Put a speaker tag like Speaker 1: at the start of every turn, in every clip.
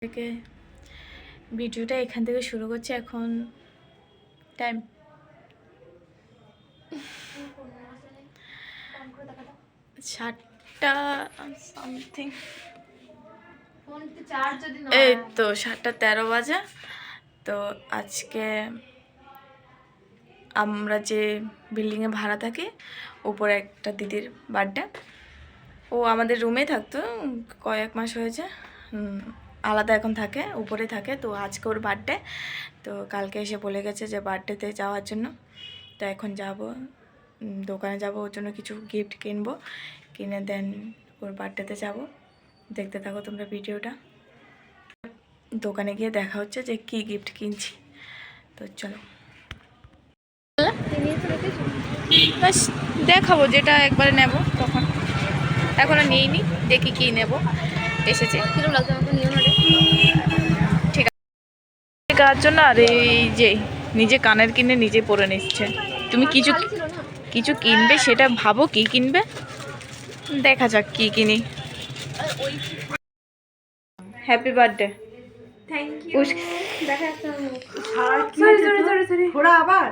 Speaker 1: থেকে ভিডিওটা এখান থেকে শুরু করছি। এখন টাইম 7টা সামথিং, এই তো 7:13 বাজে। তো আজকে আমরা যে বিল্ডিংয়ে ভাড়া থাকি উপরে একটা দিদির বার্থডে। ও আমাদের রুমে থাকতো, কয়েক মাস হয়েছে আলাদা এখন থাকে, উপরে থাকে। তো আজকে ওর বার্থডে, তো কালকে এসে বলে গেছে যে বার্থডেতে যাওয়ার জন্য। তো এখন যাব, দোকানে যাব, ওর জন্য কিছু গিফট কিনবো, কিনে দেন ওর বার্থডেতে যাব। দেখতে থাকো তোমরা ভিডিওটা। দোকানে গিয়ে দেখা হচ্ছে যে কি গিফট কিনছি। তো চলো বাস দেখাবো, যেটা একবারে নেব তখন। এখনো নিইনি, দেখি কি নেব। এসেছে ঠিক আছে কার জন্য। আর এই যে নিজে কানের কিনে নিজে পরে নিচ্ছে। তুমি কিছু কিছু কিনবে, সেটা ভাবো কি কিনবে, দেখা যাক কি কিনি। Happy birthday.
Speaker 2: Thank you. দেখা একটা
Speaker 1: ফোড়া আবার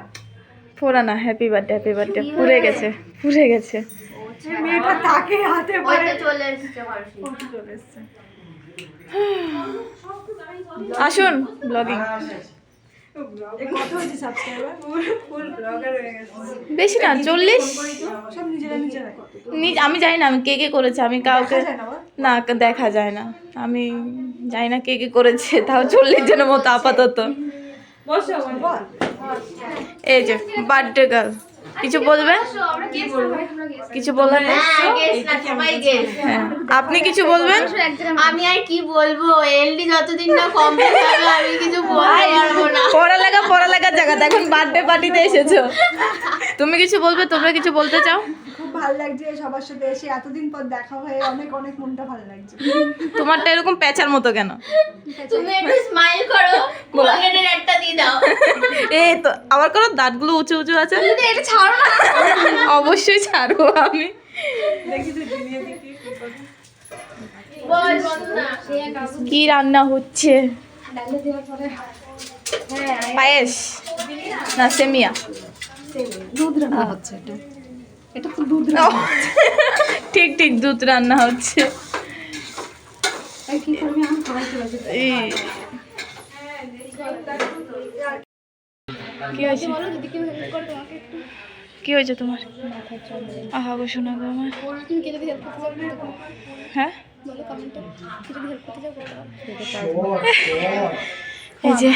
Speaker 1: ফোড়া না, হ্যাপি বার্থডে হ্যাপি বার্থডে। পুড়ে গেছে পুড়ে গেছে।
Speaker 2: মেয়েটা তাকে হাতে পড়ে
Speaker 3: চলে এসেছে
Speaker 1: আসুন ব্লগিং।
Speaker 2: কত হয়েছে সাবস্ক্রাইবার? ফুল ব্লগার হয়ে গেছে।
Speaker 1: বেশি না, 40।
Speaker 2: সব নিজেরা
Speaker 1: আমি জানি না আমি কে কে করেছে, আমি কাউকে না দেখা যায় না। আমি জানি না কে কে করেছে, তাও 40 জনের মতো আপাতত।
Speaker 2: বসো বল।
Speaker 1: এই যে বার্থডে গার্ল, কিছু বলবেন? কিছু বলবেন? হ্যাঁ, আপনি কিছু বলবেন?
Speaker 3: আমি আর কি বলবো, এলডি যতদিন না কমপ্লিট হবে আমি কিছু বলতে পারবো না।
Speaker 1: পড়ালেখার জায়গাতে এখন বার্থডে পার্টিতে এসেছো, তুমি কিছু বলবে? তোমরা কিছু বলতে চাও?
Speaker 2: খুব ভালো লাগছে সবার সাথে এসে, এতদিন পর দেখা হয়ে অনেক অনেক মনটা ভালো লাগছে।
Speaker 1: তোমারটা এরকম প্যাচার মতো কেন?
Speaker 3: তুমি একটু স্মাইল করো, কোলগেটের একটা দিয়ে দাও।
Speaker 1: এই তো আবার করো, দাঁতগুলো উঁচু উঁচু আছে।
Speaker 3: এটা ছাড়ো না।
Speaker 1: অবশ্যই ছাড়বো আমি।
Speaker 2: দেখি তুই দিনিয়ে দেখি
Speaker 3: বল না।
Speaker 1: কি রান্না হচ্ছে?
Speaker 2: ডালে দেওয়ার পরে
Speaker 1: পায়েস না সেমিয়া?
Speaker 2: দুধ রান্না হচ্ছে। এটা তো দুধ
Speaker 1: ও, ঠিক ঠিক দুধ রান্না হচ্ছে।
Speaker 2: কি করবি আমি খাওয়াইতে পারছি।
Speaker 1: এই কি হয়েছে? কি হয়েছে তোমার? আহা গো শোনা গো আমার। হ্যাঁ এই যে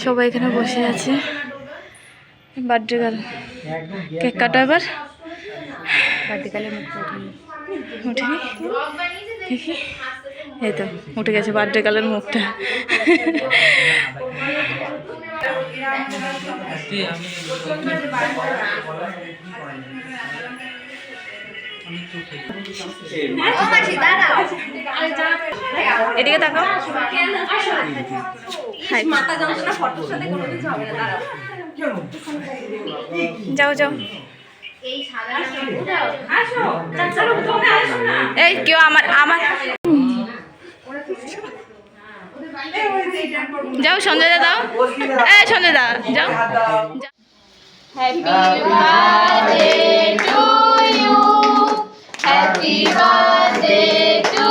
Speaker 1: সবাই এখানে বসে আছে। বার্থডে গার্ল কেক কাটা, এবার বার্থডে গার্লের মুখটা উঠেনি, দেখি। এই তো উঠে গেছে বার্থডে গার্লের মুখটা। এদিকে তাকাও। যাও যাও। এই কেউ আমার যাও সঞ্জয় দা দাও। এই সঞ্জয় দা যাও। Happy birthday to you, happy birthday to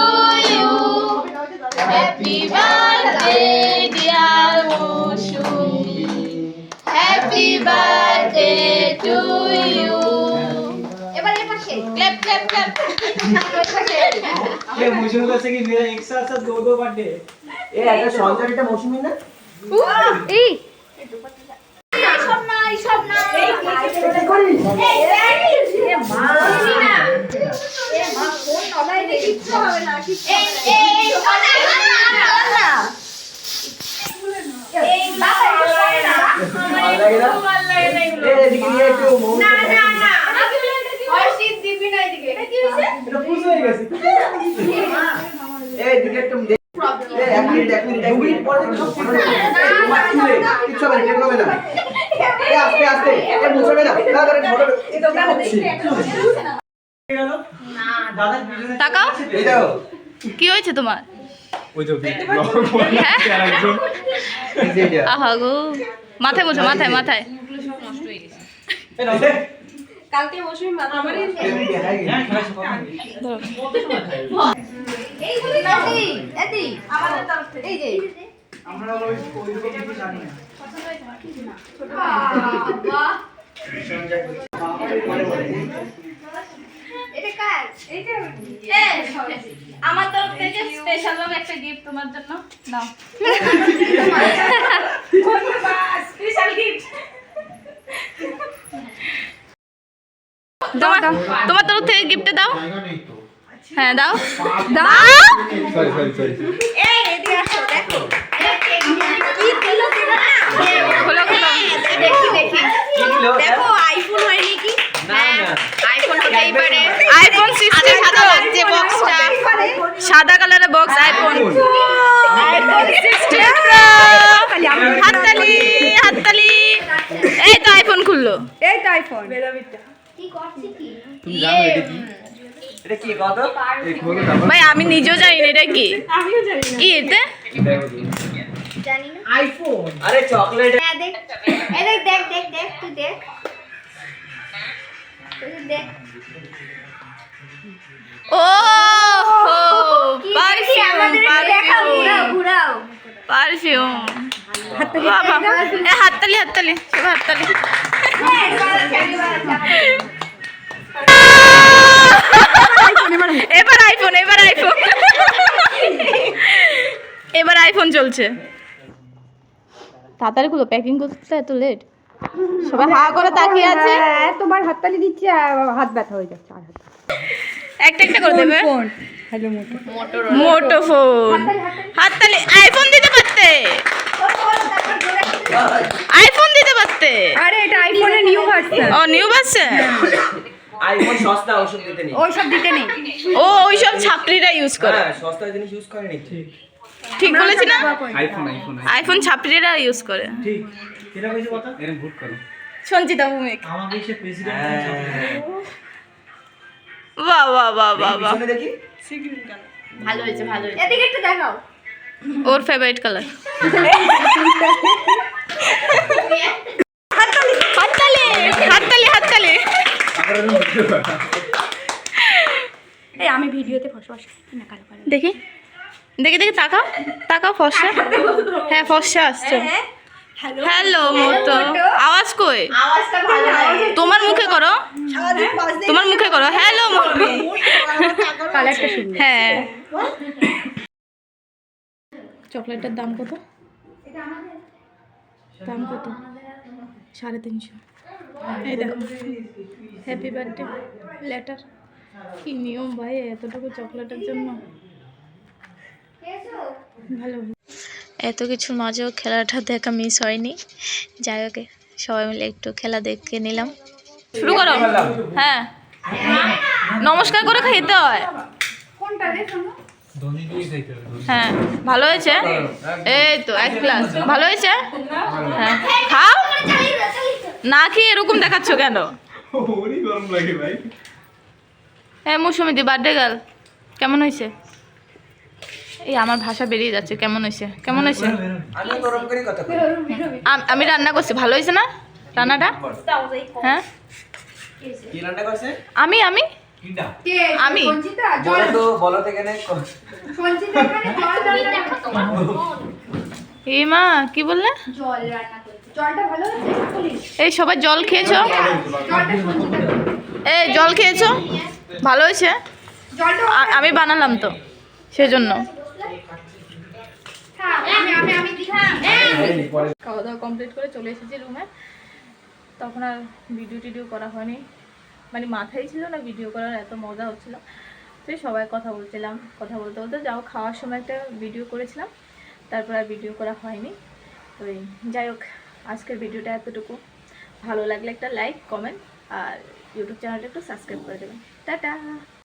Speaker 1: you, happy birthday dear Mousumi, happy birthday to you. এবার এই পাশে ক্ল্যাপ ক্ল্যাপ ক্ল্যাপ।
Speaker 4: ये मौसमी का से कि मेरा एक साथ साथ दो बर्थडे ये ऐसा सौंदर्यটা মৌসুমি না
Speaker 1: এই
Speaker 3: সব না এই
Speaker 2: এটা করি
Speaker 3: এ মা না এ মা কোন নলাই দেখি কিচ্ছু হবে না এই না এই বাবা করে না আমার লাগে না
Speaker 4: এ এদিকে নিয়ে একটু মৌ
Speaker 3: না হর্ষিত দিবি না এদিকে এটা কি হইছে
Speaker 4: এটা পুষ হয়ে গেছে এই দিকে একটু দেখ এক মিনিট পরে কিছু হবে না এ আস্তে আস্তে এ মুছবে না তাড়াতাড়ি ফটো এটা কেন দেখি
Speaker 3: না
Speaker 4: দাদা
Speaker 1: তাকাও।
Speaker 4: এই দাও
Speaker 1: কি হয়েছে তোমার?
Speaker 5: ওই তো
Speaker 1: আহা গো মাথায় মুছো মাথায় মাথায়
Speaker 3: কালকে মৌসুমী মাথা আমারই এই গুলি নাকি এদি আমাদের তরফ থেকে এই যে
Speaker 2: আমরা ওই কিছু জানি না
Speaker 3: বাহ এটা কার এইটা
Speaker 1: আমার তরফ থেকে স্পেশাল ভাবে একটা গিফট তোমার জন্য নাও স্পেশাল গিফট তোমার তরফ থেকে গিফট দাও হ্যাঁ দাও দাও
Speaker 5: সরি
Speaker 3: এই এদি আসো দেখো কি দিল দিল না
Speaker 1: খোলো খোলো
Speaker 3: দেখি দেখো আইফোন হয়নি কি
Speaker 4: না না
Speaker 3: আইফোন হতেই পারে
Speaker 1: আইফোন 16 সাদা লাগছে বক্সটা সাদা কালারের বক্স আইফোন আইফোন 16 প্রো হাততালি হাততালি এই তো আইফোন খুললো
Speaker 2: এই তো আইফোন
Speaker 3: কি করছি কি
Speaker 5: তুমি জানো এটা কি
Speaker 4: এটা কি কত
Speaker 5: এই খোলো তারপর
Speaker 1: ভাই আমি নিজেও জানি না এটা কি
Speaker 2: আমিও জানি না
Speaker 1: কি এতে
Speaker 3: জানি না
Speaker 2: আইফোন
Speaker 4: আরে চকলেট
Speaker 3: হ্যাঁ দেখ এই দেখ দেখ দেখ দেখ তুই দেখ তুই দেখ
Speaker 1: ও হো
Speaker 3: কি দেখি আমাদের দেখাও ঘুরাও ঘুরাও
Speaker 1: পারফিউম বাবা এ হাততালি হাততালি সবাই হাততালি
Speaker 3: হ্যাঁ এবার খেলি
Speaker 1: এবার আইফোন এবার আইফোন এবার আইফোন চলছে তাড়াতাড়ি গুলো প্যাকিং করতে এত লেট সবাই হা করে তাকিয়ে আছে
Speaker 2: তোমার হাততালি দিচ্ছে আর হাত ব্যথা হয়ে যাচ্ছে আর
Speaker 1: একটা একটা করে দেবে
Speaker 2: ফোন হ্যালো মোটো
Speaker 1: মোটো ফোন হাততালি আইফোন দিতে পারতে আইফোন দিতে পারতে
Speaker 2: আরে এটা আইফোনের নিউ ভার্সন
Speaker 1: ও নিউ ভার্সন
Speaker 4: আইফোন সস্তা ওষুধ দিতে নেই
Speaker 2: ওই সব দিতে নেই
Speaker 1: ও ওইসব ছাপড়িরা ইউজ করে
Speaker 4: হ্যাঁ সস্তা জিনিস ইউজ করেনি ঠিক
Speaker 1: ঠিক বলেছি না
Speaker 5: আইফোন
Speaker 1: আইফোন ছাপড়িরা ইউজ করে
Speaker 5: ঠিক এটা কইছে কথা এরকম ভুট করো
Speaker 1: সঞ্চিতা ভৌমিক
Speaker 5: আমাকে সে প্রেসিডেন্ট
Speaker 1: বাহ বাহ বাহ বাহ বাহ
Speaker 4: পিছনে দেখি
Speaker 1: ভালো হয়েছে ভালো হয়েছে
Speaker 3: এদিকে একটু দেখাও
Speaker 1: ওর ফেভারিট কালার হাততালি হাততালি হাততালি
Speaker 2: এই আমি ভিডিওতে ফসফস না কালো কালো
Speaker 1: দেখি দেখি দেখি তাকাও তাকাও ফর্সা হ্যাঁ ফর্সা আসছে হ্যালো মোটো আওয়াজ কই
Speaker 3: আওয়াজটা ভালো হয়
Speaker 1: তোমার মুখে করো তোমার মুখে করো হ্যালো
Speaker 2: কালারটা সুন্দর
Speaker 1: হ্যাঁ চকলেটটার দাম কত দাম কত 350 এই দেখো হ্যাপি বার্থডে লেটার কি নিয়ম ভাই এতটুকু চকলেটের জন্য ভালো এত কিছুর মাঝেও খেলাটা দেখা মিস হয়নি যাই হোক সবাই মিলে একটু খেলা দেখে নিলাম শুরু করো হ্যাঁ নমস্কার করে খেতে হয়
Speaker 3: কোনটা রে শোনো
Speaker 5: ধনী দিয়ে খাইতে হবে
Speaker 1: হ্যাঁ ভালো হয়েছে এই তো এক গ্লাস ভালো হয়েছে হ্যাঁ খাও না খেয়ে এরকম দেখাচ্ছ কেন
Speaker 5: ওরই গরম লাগে ভাই
Speaker 1: হ্যাঁ মৌসুমীদি বার্থডে গার্ল কেমন হয়েছে এই আমার ভাষা বেরিয়ে যাচ্ছে কেমন হয়েছে কেমন হয়েছে
Speaker 4: আমি গরম করে কথা কই
Speaker 1: আমি রান্না করছি ভালো হয়েছে না রান্নাটা হ্যাঁ
Speaker 4: কি রান্না করছে
Speaker 1: আমি
Speaker 5: কিডা
Speaker 3: কে
Speaker 1: আমি?
Speaker 3: সঞ্চিতা
Speaker 4: বলো তো বলো তো কেন
Speaker 3: সঞ্চিতা মানে জল
Speaker 1: এই মা কি বললে
Speaker 3: জল রান্না করছে জলটা ভালো হয়েছে
Speaker 1: এই সবাই জল খেয়েছো
Speaker 3: জলটা সঞ্চিতা
Speaker 1: এই জল খেয়েছো ভালো হয়েছে
Speaker 3: জলটা
Speaker 1: আমি বানালাম তো সেজন্য
Speaker 3: হ্যাঁ আমি দিখা
Speaker 1: খাওয়া দাওয়া কমপ্লিট করে চলে এসেছি রুমে তখন আর ভিডিও টিডিও করা হয়নি মানে মাথায় ছিল না ভিডিও করার এত মজা হচ্ছিল তো সবাই কথা বলছিলাম কথা বলতে বলতে যাও খাওয়ার সময় একটা ভিডিও করেছিলাম তারপর আর ভিডিও করা হয়নি তো যাই হোক আজকের ভিডিওটা এতটুকু ভালো লাগলে একটা লাইক কমেন্ট আর ইউটিউব চ্যানেলটা একটু সাবস্ক্রাইব করে দেবেন টাটা।